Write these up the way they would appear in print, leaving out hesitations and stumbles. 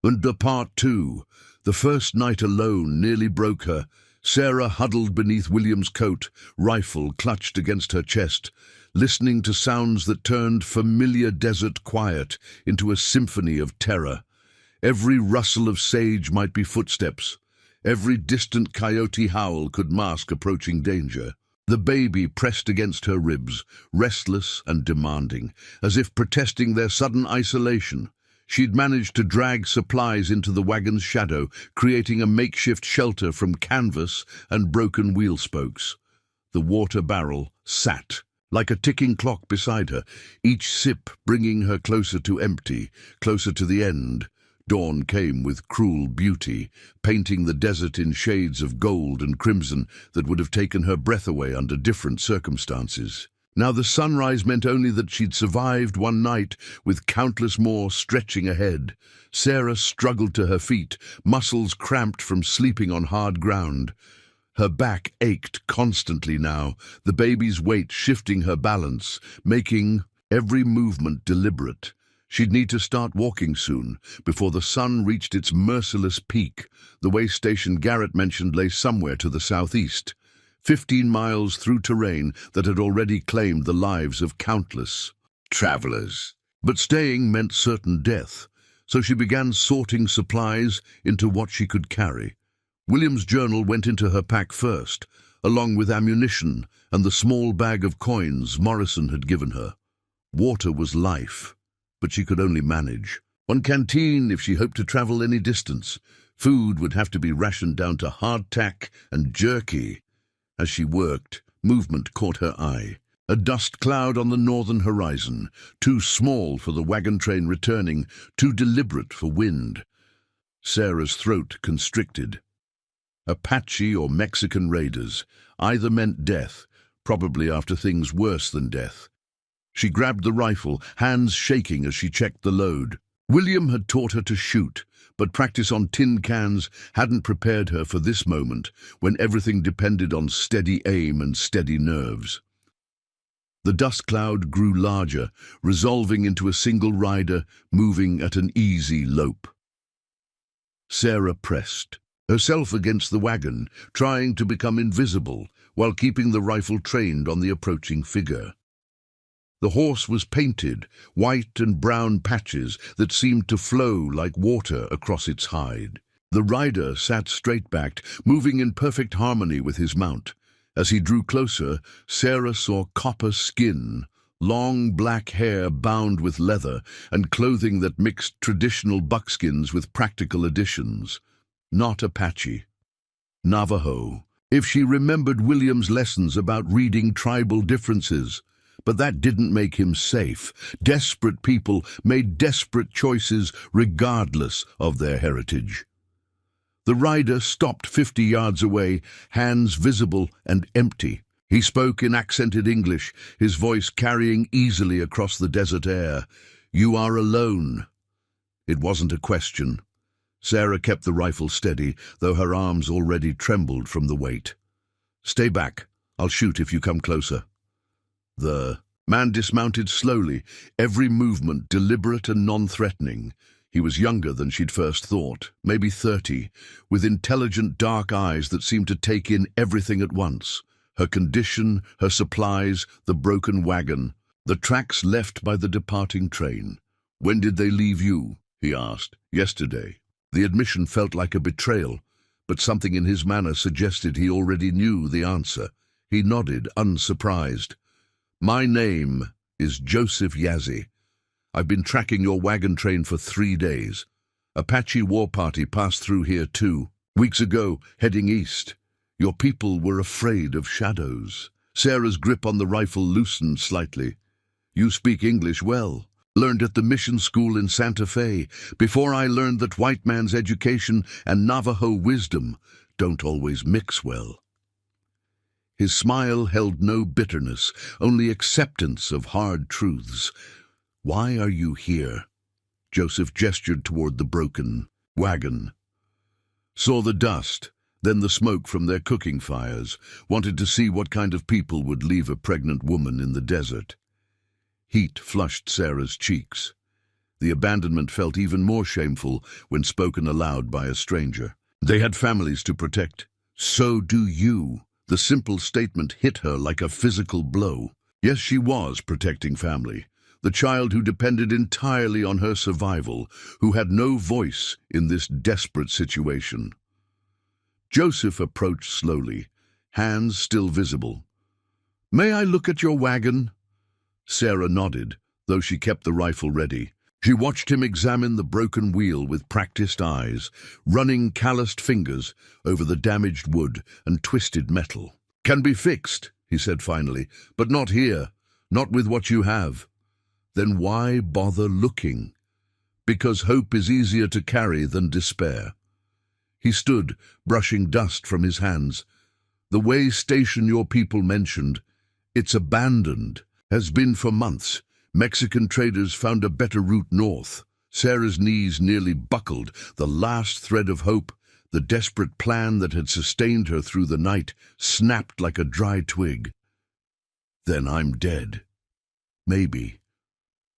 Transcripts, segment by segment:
And Part 2. The first night alone nearly broke her. Sarah huddled beneath William's coat, rifle clutched against her chest, listening to sounds that turned familiar desert quiet into a symphony of terror. Every rustle of sage might be footsteps. Every distant coyote howl could mask approaching danger. The baby pressed against her ribs, restless and demanding, as if protesting their sudden isolation. She'd managed to drag supplies into the wagon's shadow, creating a makeshift shelter from canvas and broken wheel spokes. The water barrel sat like a ticking clock beside her, each sip bringing her closer to empty, closer to the end. Dawn came with cruel beauty, painting the desert in shades of gold and crimson that would have taken her breath away under different circumstances. Now the sunrise meant only that she'd survived one night, with countless more stretching ahead. Sarah struggled to her feet, muscles cramped from sleeping on hard ground. Her back ached constantly now, the baby's weight shifting her balance, making every movement deliberate. She'd need to start walking soon, before the sun reached its merciless peak. The way station Garrett mentioned lay somewhere to the southeast. 15 miles through terrain that had already claimed the lives of countless travelers. But staying meant certain death, so she began sorting supplies into what she could carry. William's journal went into her pack first, along with ammunition and the small bag of coins Morrison had given her. Water was life, but she could only manage. One canteen if she hoped to travel any distance. Food would have to be rationed down to hardtack and jerky. As she worked, movement caught her eye. A dust cloud on the northern horizon, too small for the wagon train returning, too deliberate for wind. Sarah's throat constricted. Apache or Mexican raiders, either meant death, probably after things worse than death. She grabbed the rifle, hands shaking as she checked the load. William had taught her to shoot, but practice on tin cans hadn't prepared her for this moment, when everything depended on steady aim and steady nerves. The dust cloud grew larger, resolving into a single rider, moving at an easy lope. Sarah pressed, herself against the wagon, trying to become invisible, while keeping the rifle trained on the approaching figure. The horse was painted, white and brown patches that seemed to flow like water across its hide. The rider sat straight-backed, moving in perfect harmony with his mount. As he drew closer, Sarah saw copper skin, long black hair bound with leather, and clothing that mixed traditional buckskins with practical additions. Not Apache. Navajo. If she remembered William's lessons about reading tribal differences. But that didn't make him safe. Desperate people made desperate choices regardless of their heritage. The rider stopped 50 yards away, hands visible and empty. He spoke in accented English, his voice carrying easily across the desert air. "You are alone." It wasn't a question. Sarah kept the rifle steady, though her arms already trembled from the weight. "Stay back. I'll shoot if you come closer." The man dismounted slowly, every movement deliberate and non-threatening. He was younger than she'd first thought, maybe 30, with intelligent dark eyes that seemed to take in everything at once. Her condition, her supplies, the broken wagon, the tracks left by the departing train. "When did they leave you?" he asked. "Yesterday." The admission felt like a betrayal, but something in his manner suggested he already knew the answer. He nodded, unsurprised. "My name is Joseph Yazzie. I've been tracking your wagon train for 3 days. Apache war party passed through here 2 weeks ago, heading east. Your people were afraid of shadows." Sarah's grip on the rifle loosened slightly. "You speak English well. Learned at the mission school in Santa Fe, before I learned that white man's education and Navajo wisdom don't always mix well." His smile held no bitterness, only acceptance of hard truths. "Why are you here?" Joseph gestured toward the broken wagon. Saw the dust, then the smoke from their cooking fires, wanted to see what kind of people would leave a pregnant woman in the desert. Heat flushed Sarah's cheeks. The abandonment felt even more shameful when spoken aloud by a stranger. They had families to protect. So do you. The simple statement hit her like a physical blow. Yes, she was protecting family. The child who depended entirely on her survival, who had no voice in this desperate situation. Joseph approached slowly, hands still visible. "May I look at your wagon?" Sarah nodded, though she kept the rifle ready. She watched him examine the broken wheel with practiced eyes, running calloused fingers over the damaged wood and twisted metal. "Can be fixed," he said finally, "but not here, not with what you have." Then why bother looking? Because hope is easier to carry than despair. He stood, brushing dust from his hands. "The way station your people mentioned, it's abandoned, has been for months. Mexican traders found a better route north." Sarah's knees nearly buckled. The last thread of hope, the desperate plan that had sustained her through the night, snapped like a dry twig. "Then I'm dead. Maybe.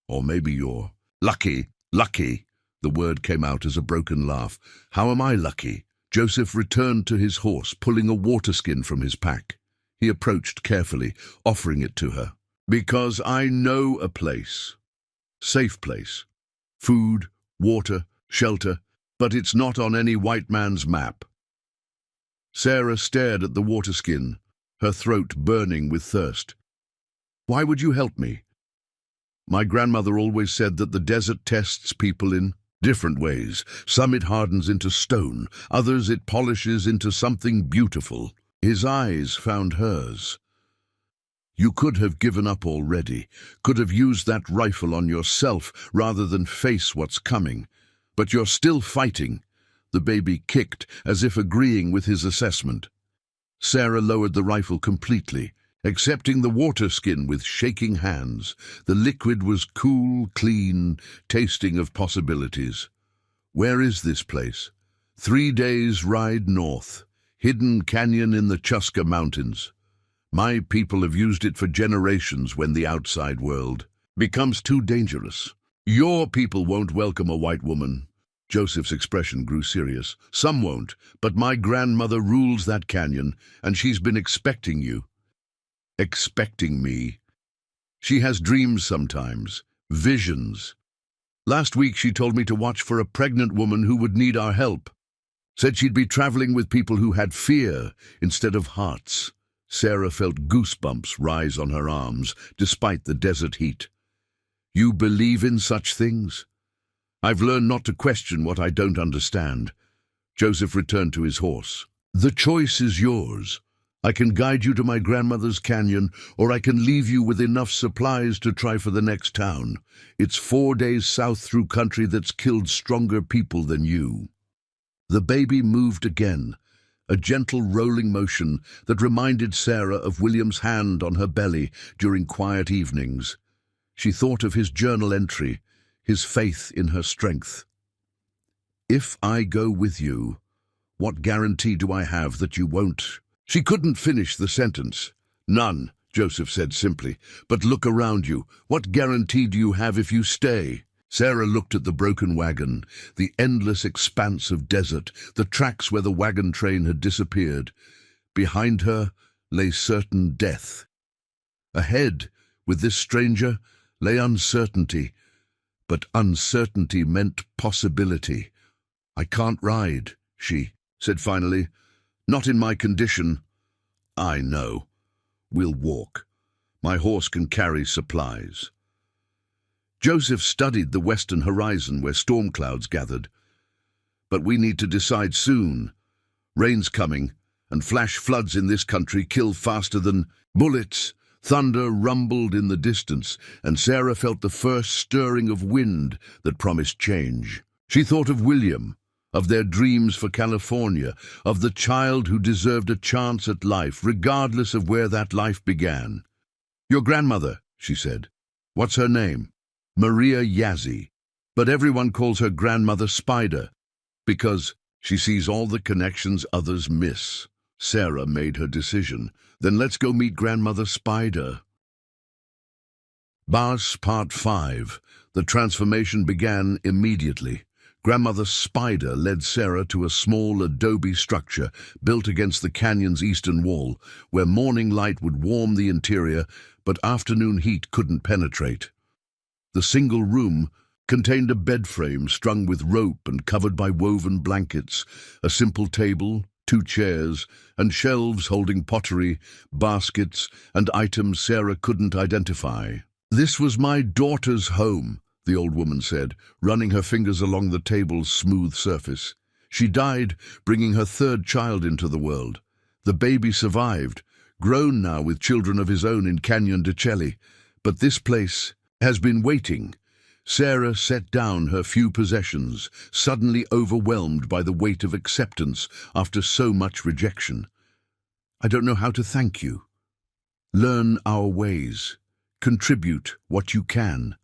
Or maybe you're lucky." Lucky. The word came out as a broken laugh. "How am I lucky?" Joseph returned to his horse, pulling a water skin from his pack. He approached carefully, offering it to her. "Because I know a place. Safe place. Food, water, shelter, but it's not on any white man's map." Sarah stared at the water skin, her throat burning with thirst. "Why would you help me?" "My grandmother always said that the desert tests people in different ways. Some it hardens into stone, others it polishes into something beautiful." His eyes found hers. "You could have given up already, could have used that rifle on yourself rather than face what's coming. But you're still fighting." The baby kicked, as if agreeing with his assessment. Sarah lowered the rifle completely, accepting the water skin with shaking hands. The liquid was cool, clean, tasting of possibilities. "Where is this place?" 3 days' ride north, hidden canyon in the Chuska Mountains. My people have used it for generations when the outside world becomes too dangerous. Your people won't welcome a white woman. Joseph's expression grew serious. Some won't, but my grandmother rules that canyon, and she's been expecting you. Expecting me. She has dreams sometimes, visions. Last week she told me to watch for a pregnant woman who would need our help. Said she'd be traveling with people who had fear instead of hearts. Sarah felt goosebumps rise on her arms, despite the desert heat. You believe in such things? I've learned not to question what I don't understand. Joseph returned to his horse. The choice is yours. I can guide you to my grandmother's canyon, or I can leave you with enough supplies to try for the next town. It's 4 days south through country that's killed stronger people than you. The baby moved again, a gentle rolling motion that reminded Sarah of William's hand on her belly during quiet evenings. She thought of his journal entry, his faith in her strength. If I go with you, what guarantee do I have that you won't? She couldn't finish the sentence. None, Joseph said simply, but look around you. What guarantee do you have if you stay? Sarah looked at the broken wagon, the endless expanse of desert, the tracks where the wagon train had disappeared. Behind her lay certain death. Ahead, with this stranger, lay uncertainty, but uncertainty meant possibility. I can't ride, she said finally. Not in my condition. I know. We'll walk. My horse can carry supplies. Joseph studied the western horizon where storm clouds gathered. But we need to decide soon. Rain's coming, and flash floods in this country kill faster than bullets. Thunder rumbled in the distance, and Sarah felt the first stirring of wind that promised change. She thought of William, of their dreams for California, of the child who deserved a chance at life, regardless of where that life began. Your grandmother, she said. What's her name? Maria Yazzie. But everyone calls her Grandmother Spider, because she sees all the connections others miss. Sarah made her decision. Then let's go meet Grandmother Spider. Bars Part 5. The transformation began immediately. Grandmother Spider led Sarah to a small adobe structure built against the canyon's eastern wall, where morning light would warm the interior, but afternoon heat couldn't penetrate. The single room contained a bed frame strung with rope and covered by woven blankets, a simple table, 2 chairs, and shelves holding pottery, baskets, and items Sarah couldn't identify. "This was my daughter's home," the old woman said, running her fingers along the table's smooth surface. "She died, bringing her 3rd child into the world. The baby survived, grown now with children of his own in Canyon de Chelly. But this place has been waiting." Sarah set down her few possessions, suddenly overwhelmed by the weight of acceptance after so much rejection. "I don't know how to thank you. Learn our ways. Contribute what you can.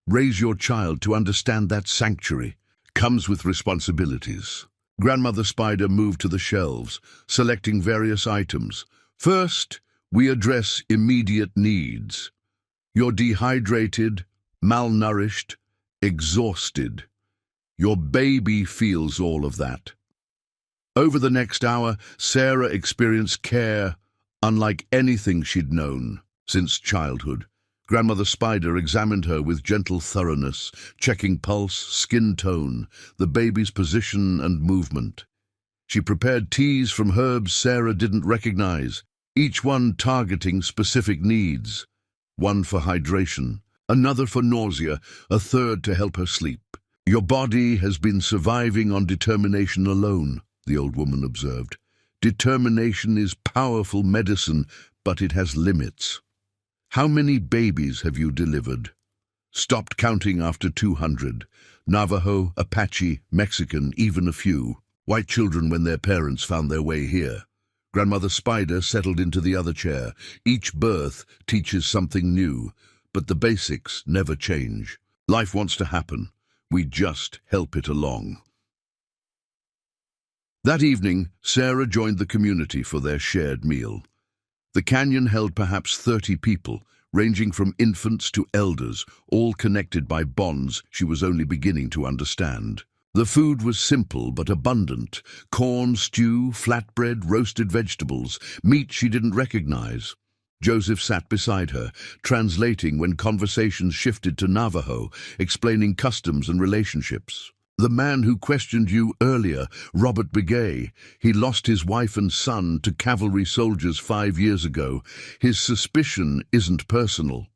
Raise your child to understand that sanctuary comes with responsibilities." Grandmother Spider moved to the shelves, selecting various items. "First, we address immediate needs. You're dehydrated, malnourished, exhausted. Your baby feels all of that." Over the next hour, Sarah experienced care unlike anything she'd known since childhood. Grandmother Spider examined her with gentle thoroughness, checking pulse, skin tone, the baby's position and movement. She prepared teas from herbs Sarah didn't recognize, each one targeting specific needs. One for hydration, another for nausea, a third to help her sleep. "Your body has been surviving on determination alone," the old woman observed. "Determination is powerful medicine, but it has limits. How many babies have you delivered?" "Stopped counting after 200. Navajo, Apache, Mexican, even a few. White children when their parents found their way here." Grandmother Spider settled into the other chair. "Each birth teaches something new, but the basics never change. Life wants to happen. We just help it along." That evening, Sarah joined the community for their shared meal. The canyon held perhaps 30 people, ranging from infants to elders, all connected by bonds she was only beginning to understand. The food was simple but abundant: corn, stew, flatbread, roasted vegetables, meat she didn't recognize. Joseph sat beside her, translating when conversations shifted to Navajo, explaining customs and relationships. "The man who questioned you earlier, Robert Begay, he lost his wife and son to cavalry soldiers 5 years ago. His suspicion isn't personal."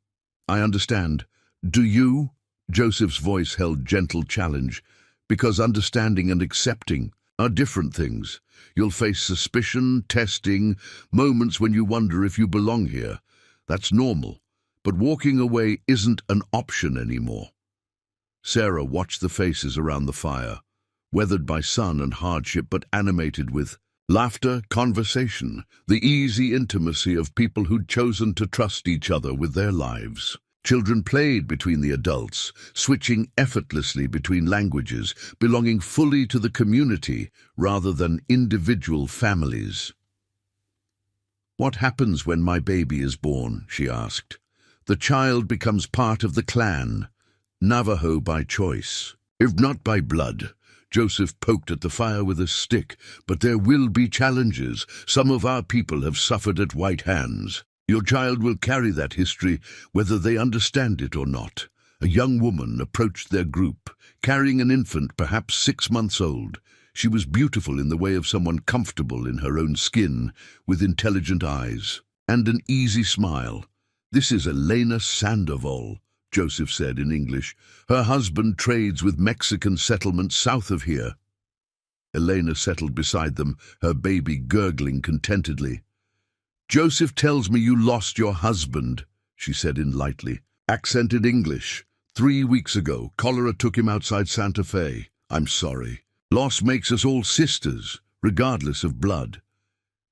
"I understand. Do you?" Joseph's voice held gentle challenge. "Because understanding and accepting are different things. You'll face suspicion, testing, moments when you wonder if you belong here. That's normal. But walking away isn't an option anymore." Sarah watched the faces around the fire, weathered by sun and hardship but animated with laughter, conversation, the easy intimacy of people who'd chosen to trust each other with their lives. Children played between the adults, switching effortlessly between languages, belonging fully to the community rather than individual families. "What happens when my baby is born?" she asked. "The child becomes part of the clan. Navajo by choice, if not by blood." Joseph poked at the fire with a stick. "But there will be challenges. Some of our people have suffered at white hands. Your child will carry that history, whether they understand it or not." A young woman approached their group, carrying an infant perhaps 6 months old. She was beautiful in the way of someone comfortable in her own skin, with intelligent eyes and an easy smile. "This is Elena Sandoval," Joseph said in English. "Her husband trades with Mexican settlements south of here." Elena settled beside them, her baby gurgling contentedly. "Joseph tells me you lost your husband," she said in lightly, accented English. 3 weeks ago, cholera took him outside Santa Fe. I'm sorry. Loss makes us all sisters, regardless of blood."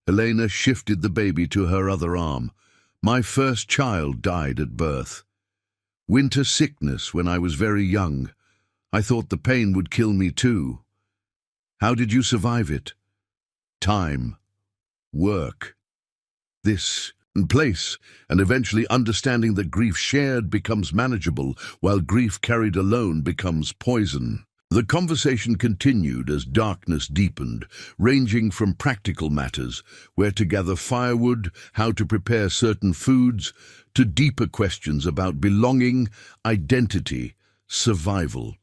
Elena shifted the baby to her other arm. "My first child died at birth. Winter sickness when I was very young. I thought the pain would kill me too. How did you survive it?" "Time. Work. This and place, and eventually understanding that grief shared becomes manageable, while grief carried alone becomes poison. The conversation continued as darkness deepened, ranging from practical matters, where to gather firewood, how to prepare certain foods, to deeper questions about belonging, identity, survival.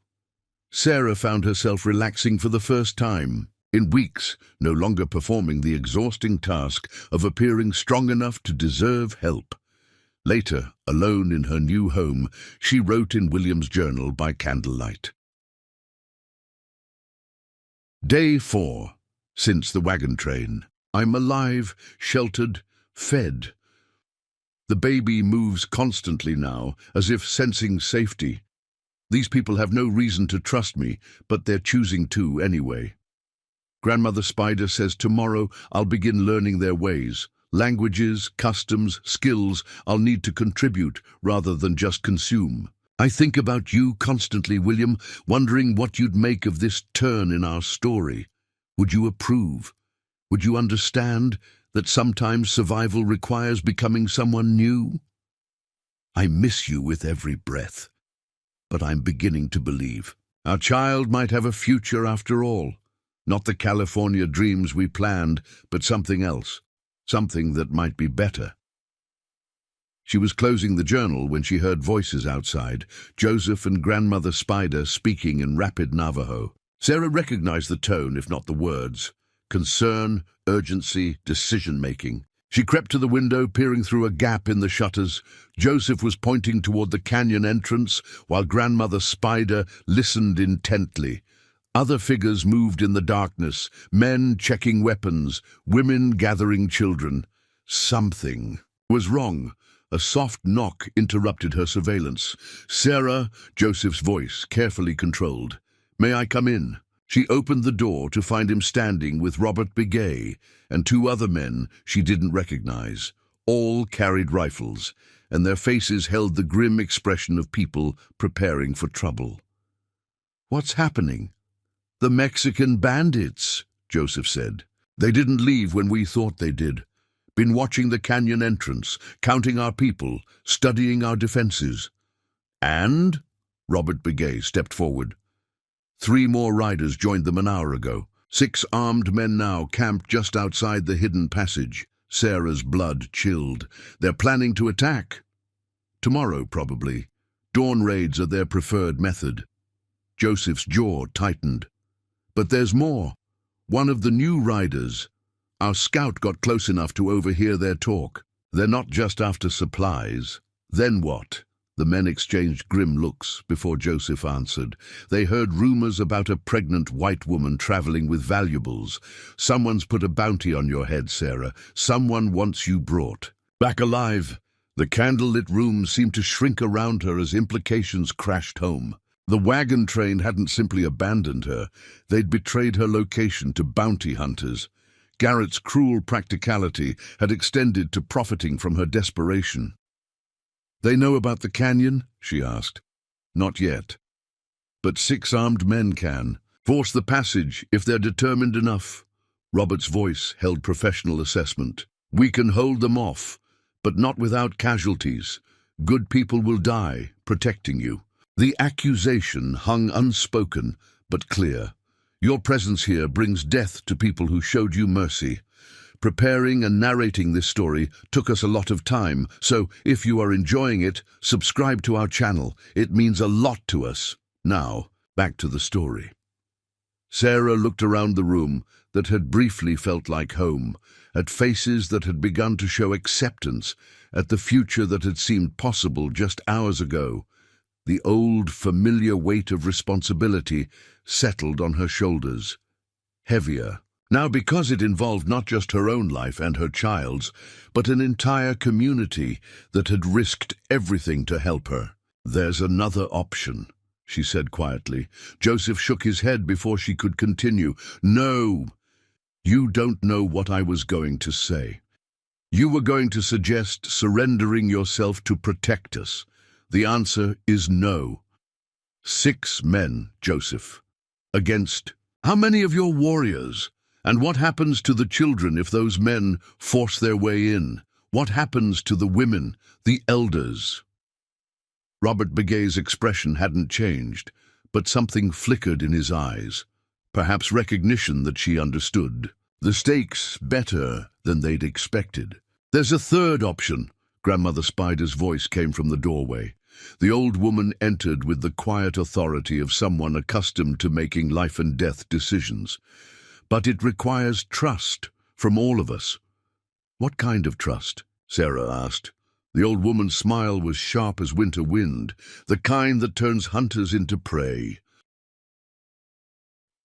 Sarah found herself relaxing for the first time in weeks, no longer performing the exhausting task of appearing strong enough to deserve help. Later, alone in her new home, she wrote in William's journal by candlelight. Day 4. Since the wagon train. I'm alive, sheltered, fed. The baby moves constantly now, as if sensing safety. These people have no reason to trust me, but they're choosing to anyway. Grandmother Spider says tomorrow I'll begin learning their ways. Languages, customs, skills I'll need to contribute rather than just consume. I think about you constantly, William, wondering what you'd make of this turn in our story. Would you approve? Would you understand that sometimes survival requires becoming someone new? I miss you with every breath, but I'm beginning to believe. Our child might have a future after all. Not the California dreams we planned, but something else. Something that might be better. She was closing the journal when she heard voices outside, Joseph and Grandmother Spider speaking in rapid Navajo. Sarah recognized the tone, if not the words. Concern, urgency, decision-making. She crept to the window, peering through a gap in the shutters. Joseph was pointing toward the canyon entrance, while Grandmother Spider listened intently. Other figures moved in the darkness, men checking weapons, women gathering children. Something was wrong. A soft knock interrupted her surveillance. Sarah, Joseph's voice carefully controlled. May I come in? She opened the door to find him standing with Robert Begay and 2 other men she didn't recognize. All carried rifles, and their faces held the grim expression of people preparing for trouble. What's happening? The Mexican bandits, Joseph said. They didn't leave when we thought they did. Been watching the canyon entrance, counting our people, studying our defenses. And? Robert Begay stepped forward. 3 more riders joined them an hour ago. 6 armed men now camped just outside the hidden passage. Sarah's blood chilled. They're planning to attack. Tomorrow, probably. Dawn raids are their preferred method. Joseph's jaw tightened. But there's more. One of the new riders. Our scout got close enough to overhear their talk. They're not just after supplies. Then what? The men exchanged grim looks before Joseph answered. They heard rumors about a pregnant white woman traveling with valuables. Someone's put a bounty on your head, Sarah. Someone wants you brought. Back alive. The candlelit room seemed to shrink around her as implications crashed home. The wagon train hadn't simply abandoned her. They'd betrayed her location to bounty hunters. Garrett's cruel practicality had extended to profiting from her desperation. They know about the canyon? She asked. Not yet. But 6 armed men can. Force the passage if they're determined enough. Robert's voice held professional assessment. We can hold them off, but not without casualties. Good people will die, protecting you. The accusation hung unspoken, but clear. Your presence here brings death to people who showed you mercy. Preparing and narrating this story took us a lot of time, so if you are enjoying it, subscribe to our channel. It means a lot to us. Now, back to the story. Sarah looked around the room that had briefly felt like home, at faces that had begun to show acceptance, at the future that had seemed possible just hours ago. The old, familiar weight of responsibility settled on her shoulders. Heavier. Now because it involved not just her own life and her child's, but an entire community that had risked everything to help her. There's another option, she said quietly. Joseph shook his head before she could continue. No, you don't know what I was going to say. You were going to suggest surrendering yourself to protect us. The answer is no. 6 men, Joseph. Against how many of your warriors? And what happens to the children if those men force their way in? What happens to the women, the elders? Robert Begay's expression hadn't changed, but something flickered in his eyes. Perhaps recognition that she understood. The stakes better than they'd expected. "There's a third option." Grandmother Spider's voice came from the doorway. The old woman entered with the quiet authority of someone accustomed to making life-and-death decisions. "But it requires trust from all of us." "What kind of trust?" Sarah asked. The old woman's smile was sharp as winter wind, the kind that turns hunters into prey.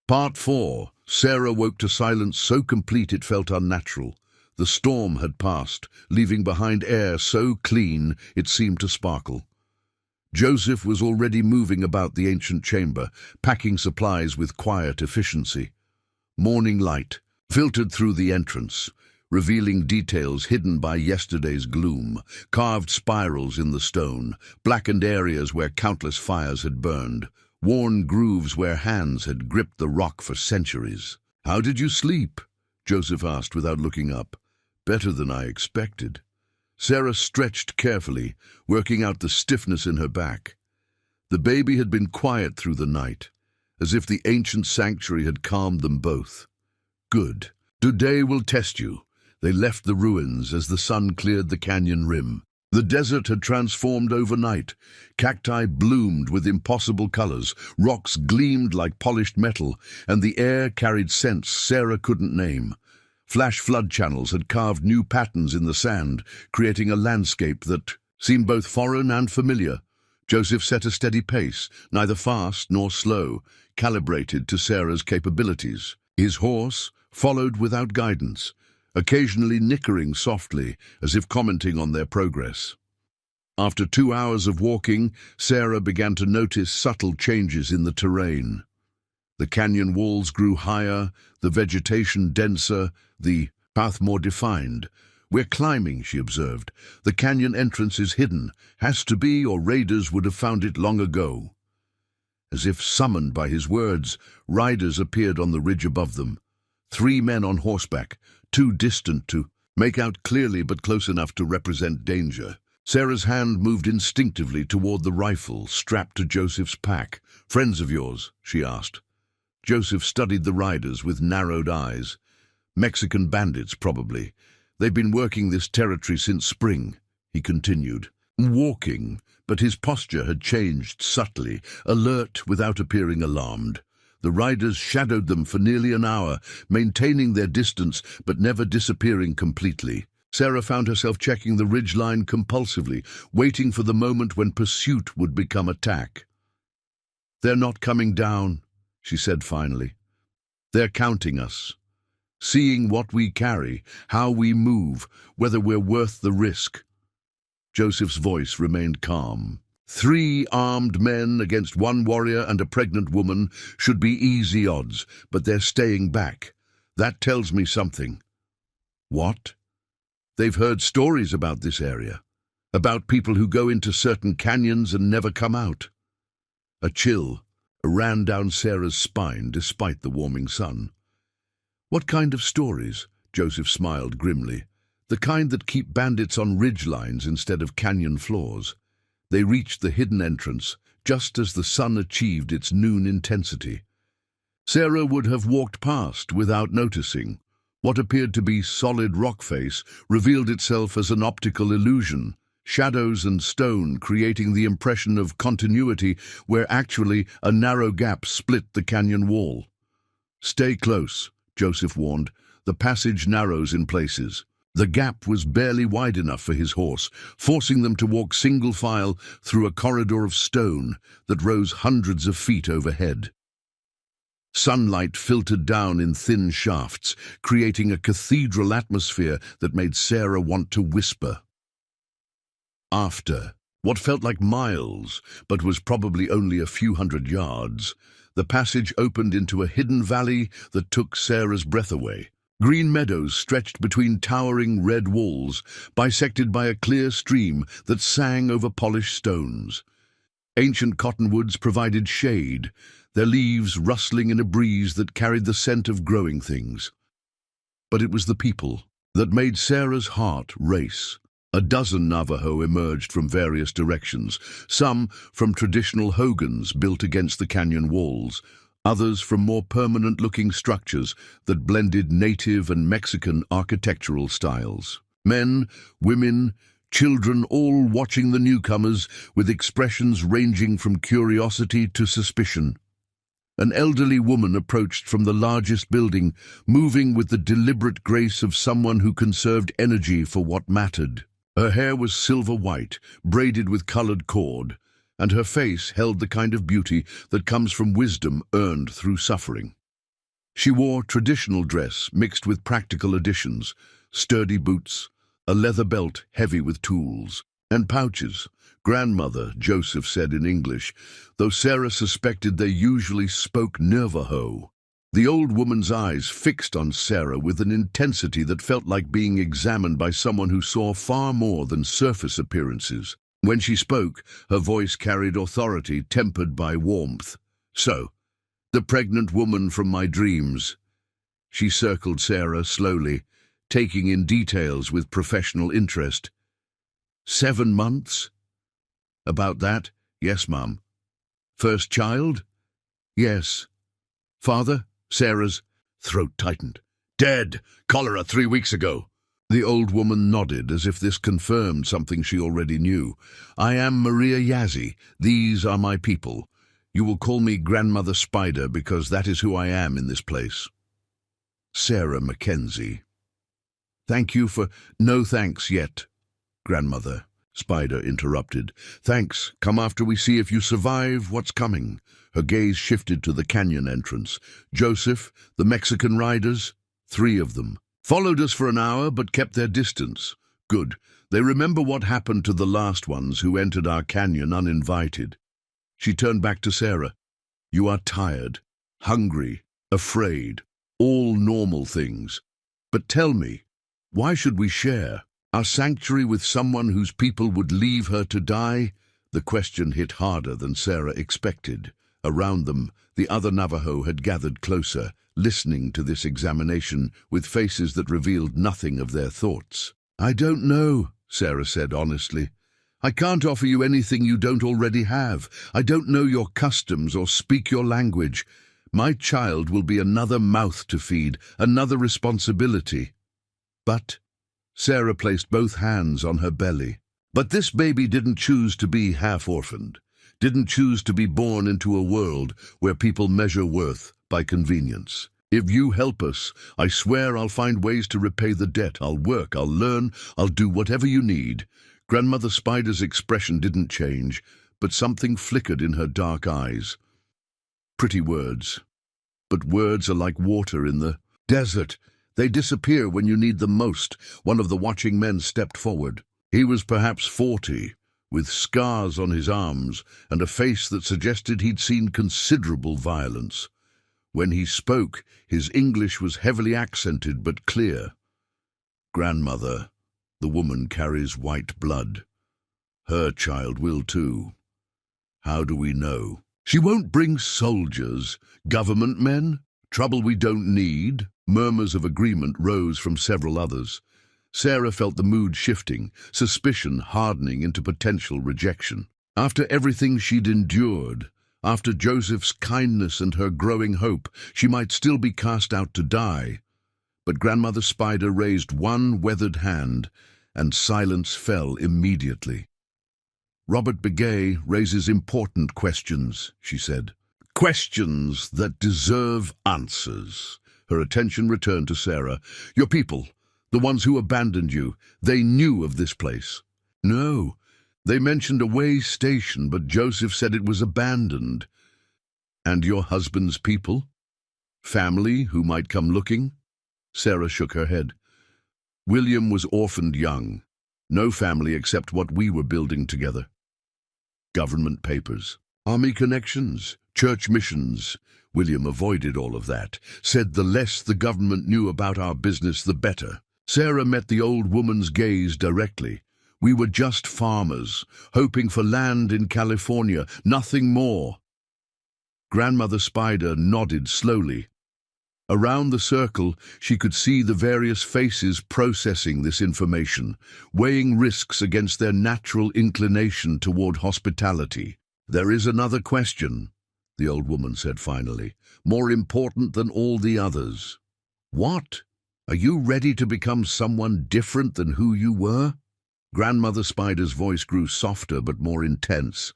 Part 4. Sarah woke to silence so complete it felt unnatural. The storm had passed, leaving behind air so clean it seemed to sparkle. Joseph was already moving about the ancient chamber, packing supplies with quiet efficiency. Morning light filtered through the entrance, revealing details hidden by yesterday's gloom, carved spirals in the stone, blackened areas where countless fires had burned, worn grooves where hands had gripped the rock for centuries. "How did you sleep?" Joseph asked without looking up. "Better than I expected." Sarah stretched carefully, working out the stiffness in her back. The baby had been quiet through the night, as if the ancient sanctuary had calmed them both. "Good. Today will test you." They left the ruins as the sun cleared the canyon rim. The desert had transformed overnight. Cacti bloomed with impossible colors, rocks gleamed like polished metal, and the air carried scents Sarah couldn't name. Flash flood channels had carved new patterns in the sand, creating a landscape that seemed both foreign and familiar. Joseph set a steady pace, neither fast nor slow, calibrated to Sarah's capabilities. His horse followed without guidance, occasionally nickering softly, as if commenting on their progress. After 2 hours of walking, Sarah began to notice subtle changes in the terrain. The canyon walls grew higher, the vegetation denser, the path more defined. "We're climbing," she observed. "The canyon entrance is hidden. Has to be, or raiders would have found it long ago." As if summoned by his words, riders appeared on the ridge above them. 3 men on horseback, too distant to make out clearly but close enough to represent danger. Sarah's hand moved instinctively toward the rifle strapped to Joseph's pack. "Friends of yours?" she asked. Joseph studied the riders with narrowed eyes. "Mexican bandits, probably. They've been working this territory since spring," he continued. Walking, but his posture had changed subtly, alert without appearing alarmed. The riders shadowed them for nearly an hour, maintaining their distance but never disappearing completely. Sarah found herself checking the ridgeline compulsively, waiting for the moment when pursuit would become attack. "They're not coming down," she said finally. "They're counting us, seeing what we carry, how we move, whether we're worth the risk." Joseph's voice remained calm. 3 armed men against 1 warrior and a pregnant woman should be easy odds, but they're staying back. That tells me something. What? They've heard stories about this area, about people who go into certain canyons and never come out. A chill ran down Sarah's spine despite the warming sun. "What kind of stories?" Joseph smiled grimly. "The kind that keep bandits on ridgelines instead of canyon floors." They reached the hidden entrance, just as the sun achieved its noon intensity. Sarah would have walked past without noticing. What appeared to be solid rock face revealed itself as an optical illusion, shadows and stone creating the impression of continuity where actually a narrow gap split the canyon wall. "Stay close," Joseph warned. "The passage narrows in places." The gap was barely wide enough for his horse, forcing them to walk single file through a corridor of stone that rose hundreds of feet overhead. Sunlight filtered down in thin shafts, creating a cathedral atmosphere that made Sarah want to whisper. After what felt like miles, but was probably only a few hundred yards, the passage opened into a hidden valley that took Sarah's breath away. Green meadows stretched between towering red walls, bisected by a clear stream that sang over polished stones. Ancient cottonwoods provided shade, their leaves rustling in a breeze that carried the scent of growing things. But it was the people, that made Sarah's heart race. A dozen Navajo emerged from various directions, some from traditional hogans built against the canyon walls, others from more permanent-looking structures that blended native and Mexican architectural styles. Men, women, children all watching the newcomers with expressions ranging from curiosity to suspicion. An elderly woman approached from the largest building, moving with the deliberate grace of someone who conserved energy for what mattered. Her hair was silver white, braided with colored cord, and her face held the kind of beauty that comes from wisdom earned through suffering. She wore traditional dress mixed with practical additions, sturdy boots, a leather belt heavy with tools, and pouches. Grandmother, Joseph said in English, though Sarah suspected they usually spoke Navajo. The old woman's eyes fixed on Sarah with an intensity that felt like being examined by someone who saw far more than surface appearances. When she spoke, her voice carried authority tempered by warmth. "So, the pregnant woman from my dreams." She circled Sarah slowly, taking in details with professional interest. 7 months? About that? Yes, Mum. First child? Yes. Father? Sarah's throat tightened. Dead. Cholera 3 weeks ago. The old woman nodded as if this confirmed something she already knew. I am Maria Yazzie. These are my people. You will call me Grandmother Spider because that is who I am in this place. Sarah Mackenzie. Thank you for... No thanks yet, Grandmother. Spider interrupted. Thanks. Come after we see if you survive what's coming. Her gaze shifted to the canyon entrance. Joseph, the Mexican riders, 3 of them, followed us for an hour but kept their distance. Good. They remember what happened to the last ones who entered our canyon uninvited. She turned back to Sarah. You are tired, hungry, afraid, all normal things. But tell me, why should we share our sanctuary with someone whose people would leave her to die? The question hit harder than Sarah expected. Around them, the other Navajo had gathered closer, listening to this examination with faces that revealed nothing of their thoughts. I don't know, Sarah said honestly. I can't offer you anything you don't already have. I don't know your customs or speak your language. My child will be another mouth to feed, another responsibility. But Sarah placed both hands on her belly. But this baby didn't choose to be half-orphaned, didn't choose to be born into a world where people measure worth by convenience. If you help us, I swear I'll find ways to repay the debt. I'll work, I'll learn, I'll do whatever you need. Grandmother Spider's expression didn't change, but something flickered in her dark eyes. Pretty words. But words are like water in the desert. They disappear when you need them most. One of the watching men stepped forward. He was perhaps 40, with scars on his arms and a face that suggested he'd seen considerable violence. When he spoke, his English was heavily accented but clear. Grandmother, the woman carries white blood. Her child will too. How do we know? She won't bring soldiers, government men, trouble we don't need. Murmurs of agreement rose from several others. Sarah felt the mood shifting, suspicion hardening into potential rejection. After everything she'd endured, after Joseph's kindness and her growing hope, she might still be cast out to die. But Grandmother Spider raised one weathered hand, and silence fell immediately. Robert Begay raises important questions, she said. Questions that deserve answers. Her attention returned to Sarah. Your people, the ones who abandoned you, they knew of this place. No, they mentioned a way station, but Joseph said it was abandoned. And your husband's people? Family who might come looking? Sarah shook her head. William was orphaned young. No family except what we were building together. Government papers, army connections, church missions. William avoided all of that, said the less the government knew about our business, the better. Sarah met the old woman's gaze directly. We were just farmers, hoping for land in California, nothing more. Grandmother Spider nodded slowly. Around the circle, she could see the various faces processing this information, weighing risks against their natural inclination toward hospitality. "There is another question," the old woman said finally, "more important than all the others." "What? Are you ready to become someone different than who you were?" Grandmother Spider's voice grew softer but more intense.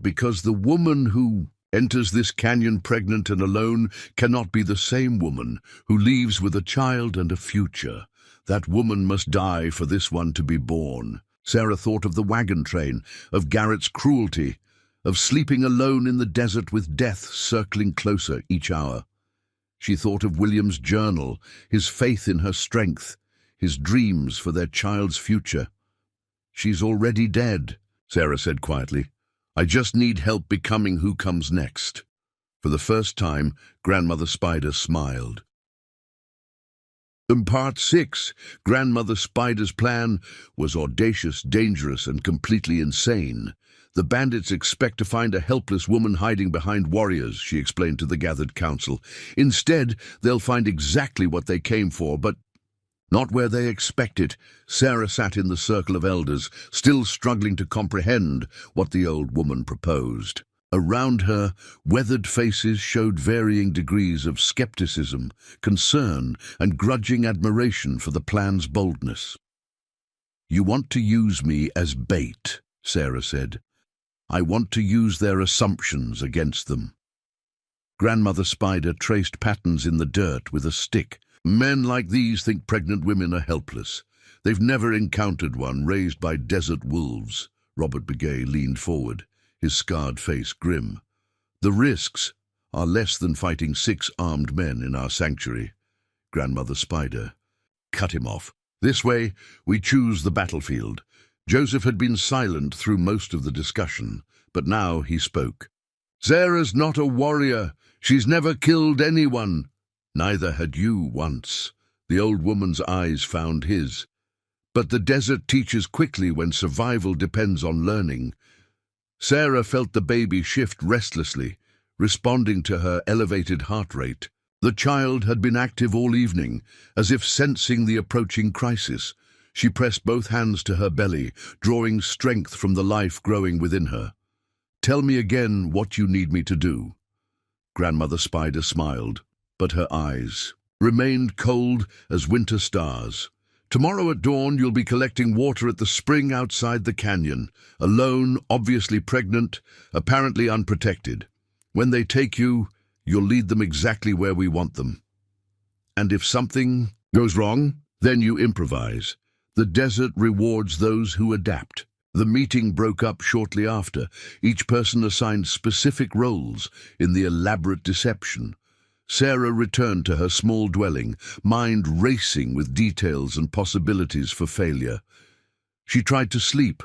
"Because the woman who enters this canyon pregnant and alone cannot be the same woman who leaves with a child and a future. That woman must die for this one to be born." Sarah thought of the wagon train, of Garrett's cruelty, of sleeping alone in the desert with death circling closer each hour. She thought of William's journal, his faith in her strength, his dreams for their child's future. "She's already dead," Sarah said quietly. "I just need help becoming who comes next." For the first time, Grandmother Spider smiled. In Part 6, Grandmother Spider's plan was audacious, dangerous, and completely insane. "The bandits expect to find a helpless woman hiding behind warriors," she explained to the gathered council. "Instead, they'll find exactly what they came for, but not where they expect it." Sarah sat in the circle of elders, still struggling to comprehend what the old woman proposed. Around her, weathered faces showed varying degrees of skepticism, concern, and grudging admiration for the plan's boldness. "You want to use me as bait," Sarah said. "I want to use their assumptions against them." Grandmother Spider traced patterns in the dirt with a stick. "Men like these think pregnant women are helpless. They've never encountered one raised by desert wolves." Robert Begay leaned forward, his scarred face grim. "The risks are less than fighting 6 armed men in our sanctuary." Grandmother Spider cut him off. "This way, we choose the battlefield." Joseph had been silent through most of the discussion, but now he spoke. "Sarah's not a warrior. She's never killed anyone." "Neither had you once." The old woman's eyes found his. "But the desert teaches quickly when survival depends on learning." Sarah felt the baby shift restlessly, responding to her elevated heart rate. The child had been active all evening, as if sensing the approaching crisis. She pressed both hands to her belly, drawing strength from the life growing within her. "Tell me again what you need me to do." Grandmother Spider smiled, but her eyes remained cold as winter stars. "Tomorrow at dawn you'll be collecting water at the spring outside the canyon, alone, obviously pregnant, apparently unprotected. When they take you, you'll lead them exactly where we want them. And if something goes wrong, then you improvise. The desert rewards those who adapt." The meeting broke up shortly after, each person assigned specific roles in the elaborate deception. Sarah returned to her small dwelling, mind racing with details and possibilities for failure. She tried to sleep,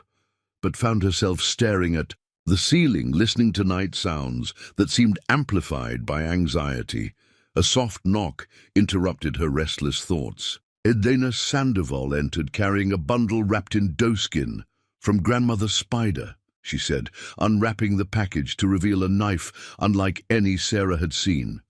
but found herself staring at the ceiling, listening to night sounds that seemed amplified by anxiety. A soft knock interrupted her restless thoughts. Elena Sandoval entered carrying a bundle wrapped in doeskin. "From Grandmother Spider," she said, unwrapping the package to reveal a knife unlike any Sarah had seen.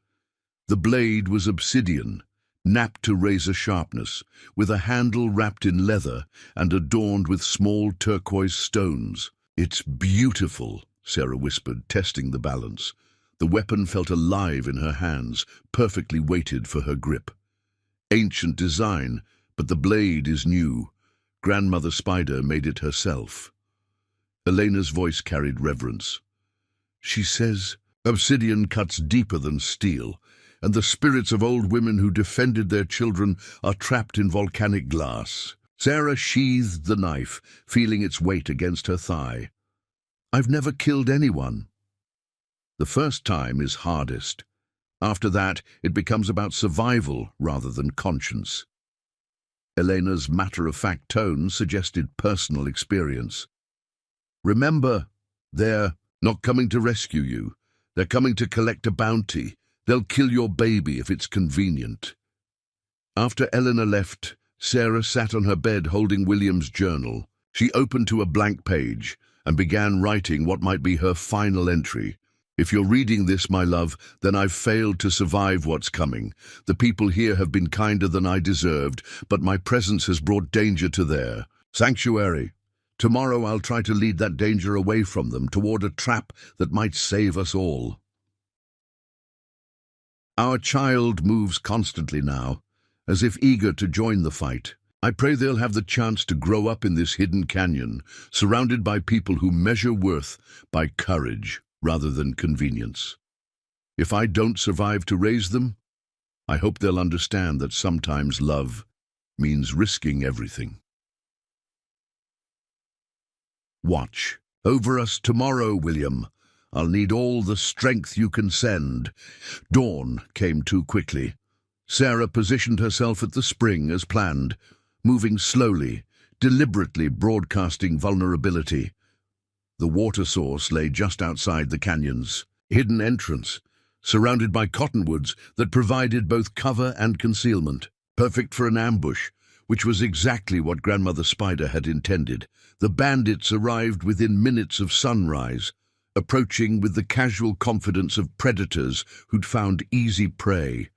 The blade was obsidian, napped to razor sharpness, with a handle wrapped in leather and adorned with small turquoise stones. "It's beautiful," Sarah whispered, testing the balance. The weapon felt alive in her hands, perfectly weighted for her grip. "Ancient design, but the blade is new. Grandmother Spider made it herself." Elena's voice carried reverence. "She says obsidian cuts deeper than steel, and the spirits of old women who defended their children are trapped in volcanic glass." Sarah sheathed the knife, feeling its weight against her thigh. "I've never killed anyone." "The first time is hardest. After that, it becomes about survival rather than conscience." Elena's matter-of-fact tone suggested personal experience. "Remember, they're not coming to rescue you. They're coming to collect a bounty. They'll kill your baby if it's convenient." After Elena left, Sarah sat on her bed holding William's journal. She opened to a blank page and began writing what might be her final entry. If you're reading this, my love, then I've failed to survive what's coming. The people here have been kinder than I deserved, but my presence has brought danger to their sanctuary. Tomorrow I'll try to lead that danger away from them, toward a trap that might save us all. Our child moves constantly now, as if eager to join the fight. I pray they'll have the chance to grow up in this hidden canyon, surrounded by people who measure worth by courage rather than convenience. If I don't survive to raise them, I hope they'll understand that sometimes love means risking everything. Watch over us tomorrow, William. I'll need all the strength you can send. Dawn came too quickly. Sarah positioned herself at the spring as planned, moving slowly, deliberately broadcasting vulnerability. The water source lay just outside the canyon's hidden entrance, surrounded by cottonwoods that provided both cover and concealment, perfect for an ambush, which was exactly what Grandmother Spider had intended. The bandits arrived within minutes of sunrise, approaching with the casual confidence of predators who'd found easy prey.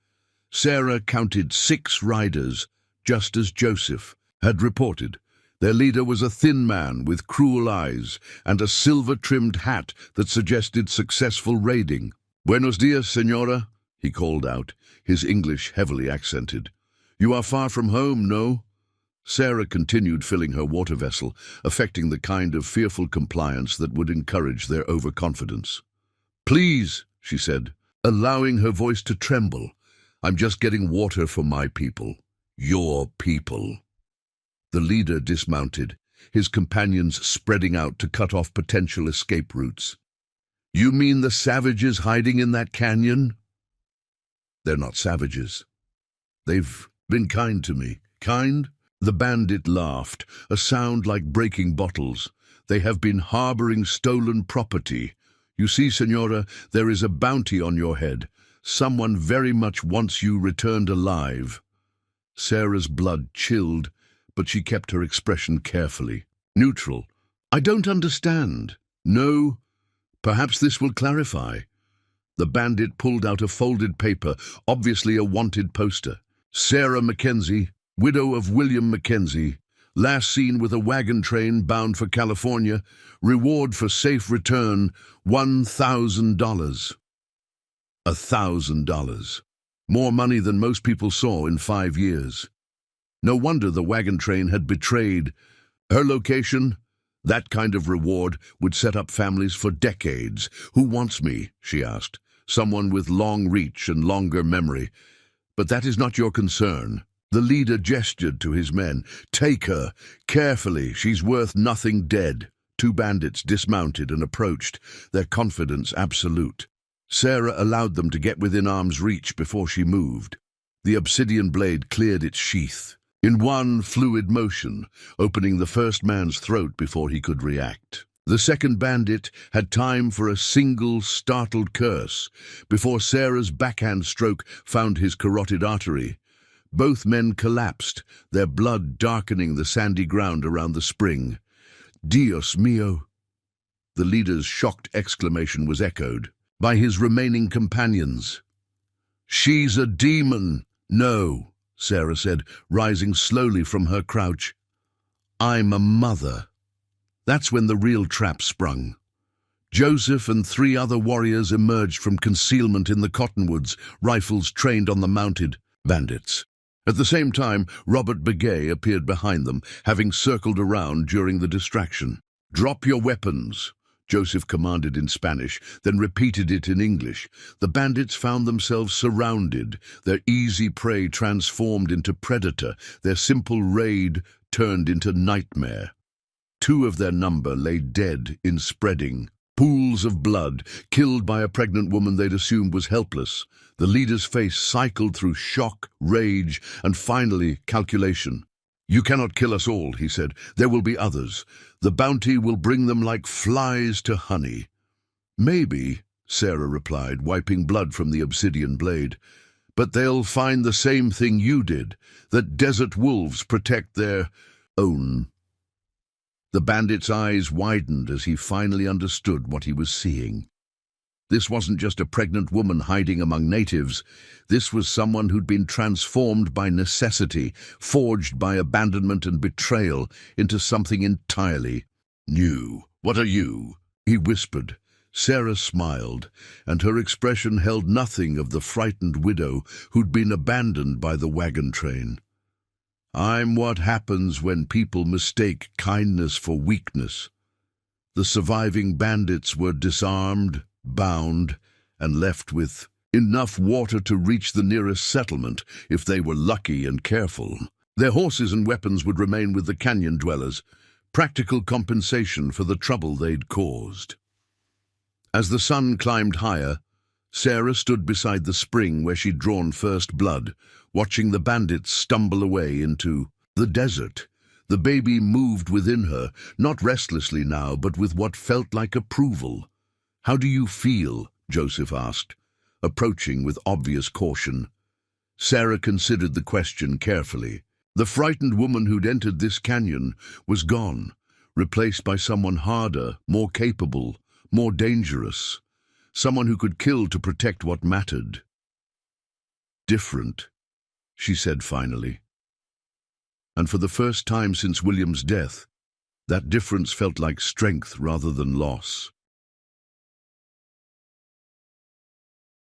Sarah counted 6 riders, just as Joseph had reported. Their leader was a thin man with cruel eyes and a silver-trimmed hat that suggested successful raiding. "Buenos dias, señora," he called out, his English heavily accented. "You are far from home, no?" Sarah continued filling her water vessel, affecting the kind of fearful compliance that would encourage their overconfidence. "Please," she said, allowing her voice to tremble, "I'm just getting water for my people. Your people." The leader dismounted, his companions spreading out to cut off potential escape routes. "You mean the savages hiding in that canyon?" "They're not savages. They've been kind to me." "Kind?" The bandit laughed, a sound like breaking bottles. "They have been harboring stolen property. You see, Senora, there is a bounty on your head. Someone very much wants you returned alive." Sarah's blood chilled, but she kept her expression carefully. Neutral. "I don't understand." "No? Perhaps this will clarify." The bandit pulled out a folded paper, obviously a wanted poster. "Sarah Mackenzie, widow of William Mackenzie, last seen with a wagon train bound for California. Reward for safe return, $1,000. $1,000. More money than most people saw in 5 years. No wonder the wagon train had betrayed. Her location? That kind of reward would set up families for decades. "Who wants me?" she asked. "Someone with long reach and longer memory. But that is not your concern." The leader gestured to his men. "Take her. Carefully. She's worth nothing dead." 2 bandits dismounted and approached, their confidence absolute. Sarah allowed them to get within arm's reach before she moved. The obsidian blade cleared its sheath, in one fluid motion, opening the first man's throat before he could react. The second bandit had time for a single startled curse before Sarah's backhand stroke found his carotid artery. Both men collapsed, their blood darkening the sandy ground around the spring. "Dios mío!" The leader's shocked exclamation was echoed by his remaining companions. "She's a demon!" "No," Sarah said, rising slowly from her crouch. "I'm a mother." That's when the real trap sprung. Joseph and 3 other warriors emerged from concealment in the cottonwoods, rifles trained on the mounted bandits. At the same time, Robert Begay appeared behind them, having circled around during the distraction. "Drop your weapons," Joseph commanded in Spanish, then repeated it in English. The bandits found themselves surrounded, their easy prey transformed into predator, their simple raid turned into nightmare. 2 of their number lay dead in spreading pools of blood, killed by a pregnant woman they'd assumed was helpless. The leader's face cycled through shock, rage, and finally calculation. "You cannot kill us all," he said. "There will be others. The bounty will bring them like flies to honey." "Maybe," Sarah replied, wiping blood from the obsidian blade. "But they'll find the same thing you did, that desert wolves protect their own." The bandit's eyes widened as he finally understood what he was seeing. This wasn't just a pregnant woman hiding among natives. This was someone who'd been transformed by necessity, forged by abandonment and betrayal into something entirely new. "What are you?" he whispered. Sarah smiled, and her expression held nothing of the frightened widow who'd been abandoned by the wagon train. "I'm what happens when people mistake kindness for weakness." The surviving bandits were disarmed, bound, and left with enough water to reach the nearest settlement if they were lucky and careful. Their horses and weapons would remain with the canyon dwellers, practical compensation for the trouble they'd caused. As the sun climbed higher, Sarah stood beside the spring where she'd drawn first blood, watching the bandits stumble away into the desert. The baby moved within her, not restlessly now, but with what felt like approval. "How do you feel?" Joseph asked, approaching with obvious caution. Sarah considered the question carefully. The frightened woman who'd entered this canyon was gone, replaced by someone harder, more capable, more dangerous. Someone who could kill to protect what mattered. "Different," she said finally. And for the first time since William's death, that difference felt like strength rather than loss.